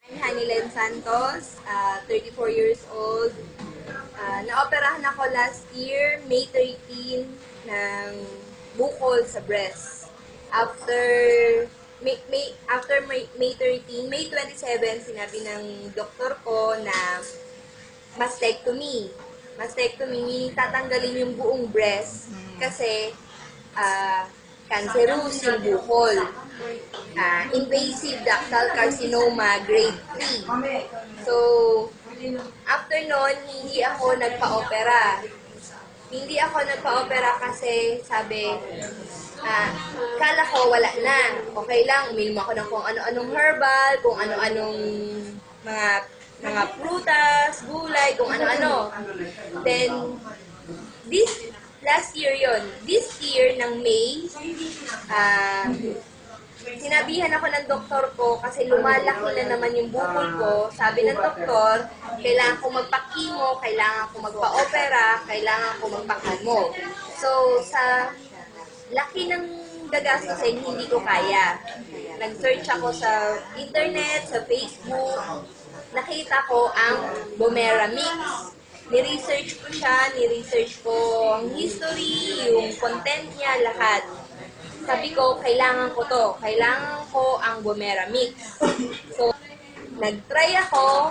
I'm Hanilen Santos, 34 years old. Naoperahan ako last year, May 13, ng bukol sa breast. May 13, May 27, sinabi ng doktor ko na mastectomy. Mastectomy, meaning tatanggalin yung buong breast kasi cancerous yung bukol. Invasive ductal carcinoma grade 3. So, after nun, hindi ako nagpa-opera. Hindi ako nagpa-opera kasi sabi, kala ko wala na. Okay lang, uminom ako ng kung ano-anong herbal, kung ano-anong mga prutas, gulay, kung ano-ano. Then, last year yon. This year, ng May, sinabihan ako ng doktor ko kasi lumalaki na naman yung bukol ko. Sabi ng doktor, kailangan ko magpa-chemo, kailangan ko magpa-opera, kailangan ko magpa-chemo. So, sa laki ng gagastusin, hindi ko kaya. Nag-search ako sa internet, sa Facebook, nakita ko ang Bomera Mix. Ni-research ko siya, ni-research ko ang history, yung content niya, lahat. Sabi ko, kailangan ko to. Kailangan ko ang Bomera Mix. So, nag-try ako.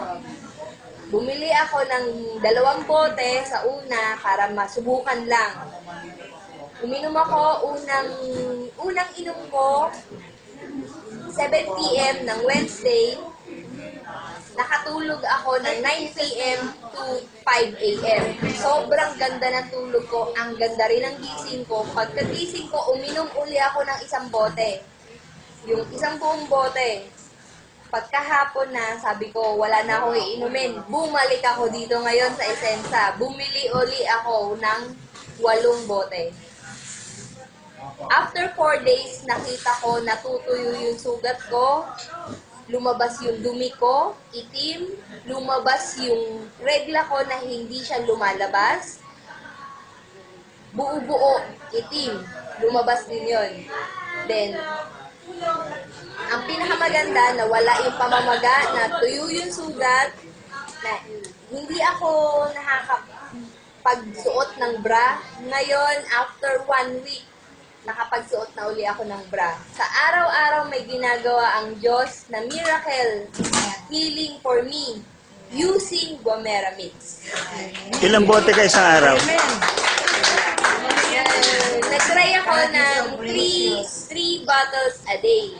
Bumili ako ng 2 bote sa una para masubukan lang. Uminom ako, unang inom ko, 7 p.m. ng Wednesday. Nakatulog ako ng 9 p.m. to 5 a.m. Sobrang ganda ng tulog ko. Ang ganda rin ng gising ko. Pagkagising ko, uminom uli ako ng 1 bote. Yung 1 buong bote. Pagkahapon na, sabi ko, wala na akong iinumin. Bumalik ako dito ngayon sa Esensa. Bumili uli ako ng 8 bote. After 4 days, nakita ko natutuyo yung sugat ko. Lumabas yung dumi ko, itim, lumabas yung regla ko na hindi siya lumalabas, buo-buo, itim, lumabas din yun. Then, ang pinakamaganda na wala yung pamamaga, na tuyo yung sugat, na hindi ako nakakapagsuot ng bra. Ngayon, after 1 week, nakapagsuot na uli ako ng bra. Sa araw-araw may ginagawa ang Diyos na miracle healing for me using Bomera Mix. Ilang bote ka isang araw? Nag-try ako ng 3 bottles a day.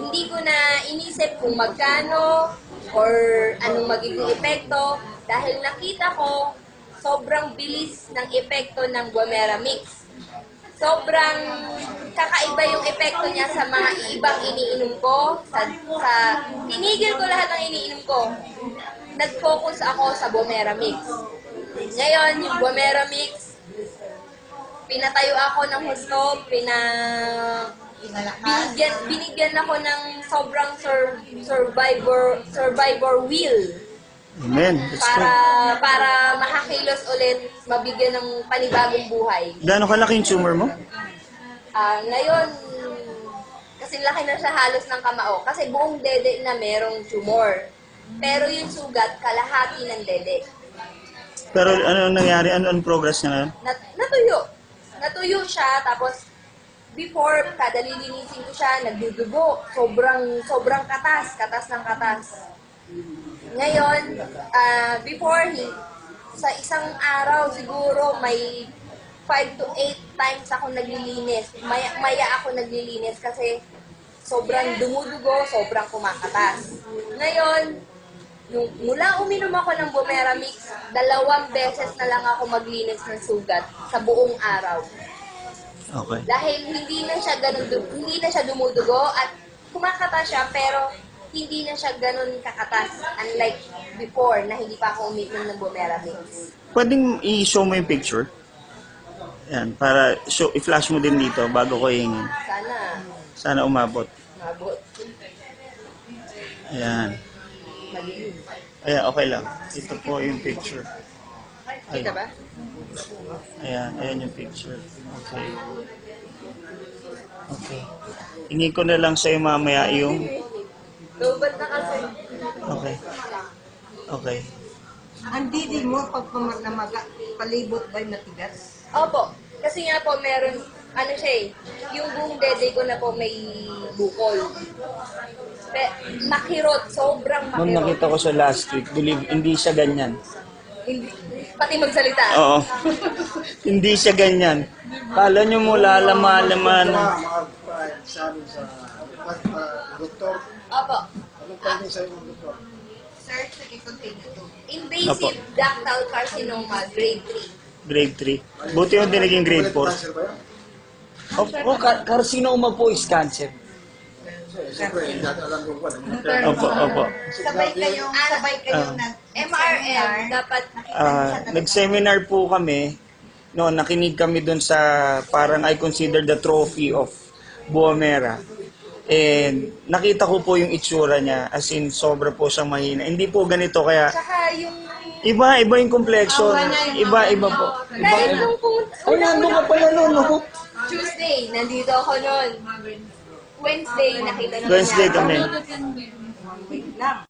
Hindi ko na inisip kung magkano or anong magiging epekto dahil nakita ko sobrang bilis ng epekto ng Bomera Mix. Sobrang kakaiba yung epekto niya sa mga ibang iniinom ko. Tinigil ko lahat ng iniinom ko. Nag-focus ako sa Bomera Mix. Ngayon, yung Bomera Mix, pinatayo ako ng husto, binigyan ako ng sobrang survivor will. Amen. Para makakilos ulit, mabigyan ng panibagong buhay. Gaano kalaki yung tumor mo? Ngayon, kasi laki na siya halos ng kamao. Kasi buong dede na merong tumor. Pero yung sugat, kalahati ng dede. Pero ano nangyari? Ano ang progress niya ngayon? Natuyo. Natuyo siya, tapos before, kada lilinisin ko siya, nagdudugo. Sobrang katas ng katas. Ngayon, sa isang araw siguro may 5 to 8 times ako naglilinis. Maya ako naglilinis kasi sobrang dumudugo, sobrang kumakatas. Ngayon, mula uminom ako ng Bomera Mix, 2 beses na lang ako maglinis ng sugat sa buong araw. Okay. Dahil hindi na siya dumudugo at kumakatas siya pero hindi na siya ganun kakatas unlike before na hindi pa ako uminom ng Bomera Mix. Pwedeng i-show mo yung picture? Yan, para i-flash mo din dito bago ko hingin. Sana umabot. Mabot. Ayan. Malilim. Ayan, okay lang. Ito po yung picture. Kita ba? Ayan yung picture. Okay. Okay. Hingin ko na lang sa'yo mamaya yung Lobat na kasi. Okay. Okay. Ang didi mo pag namaga, palibot ba'y matigas? Opo. Kasi nga po, meron, ano siya eh, yung buong dede ko na po may bukol. Makirot, sobrang Nung makirot. nakita ko sa last week, believe, hindi siya ganyan. Hindi, pati magsalita. Oo. Hindi siya ganyan. Kala nyo mo lalama-laman. Sabi sa doktor, Opo. anong pwede sa'yo ng doktor? Sir, sige, continue to. Invasive ductal carcinoma, grade 3. Grade 3. Buti yung naging grade 4. Cancer ba yan? Opo, carcinoma po is cancer. Siyempre, hindi natin alam kung ano. Opo, opo. Sabay kayong MRM, dapat Nag-seminar po kami. No, nakinig kami dun sa parang I consider the trophy of Buomera. And nakita ko po yung itsura niya, as in sobra po siyang mahina. Hindi po ganito kaya Tsaka yung... iba yung complexion. Iba po. Dahil nung Ay, nandun ka pala noon, no? Tuesday, nandito ako noon. Wednesday, nakita naman Wednesday niya. kami. Wait lang.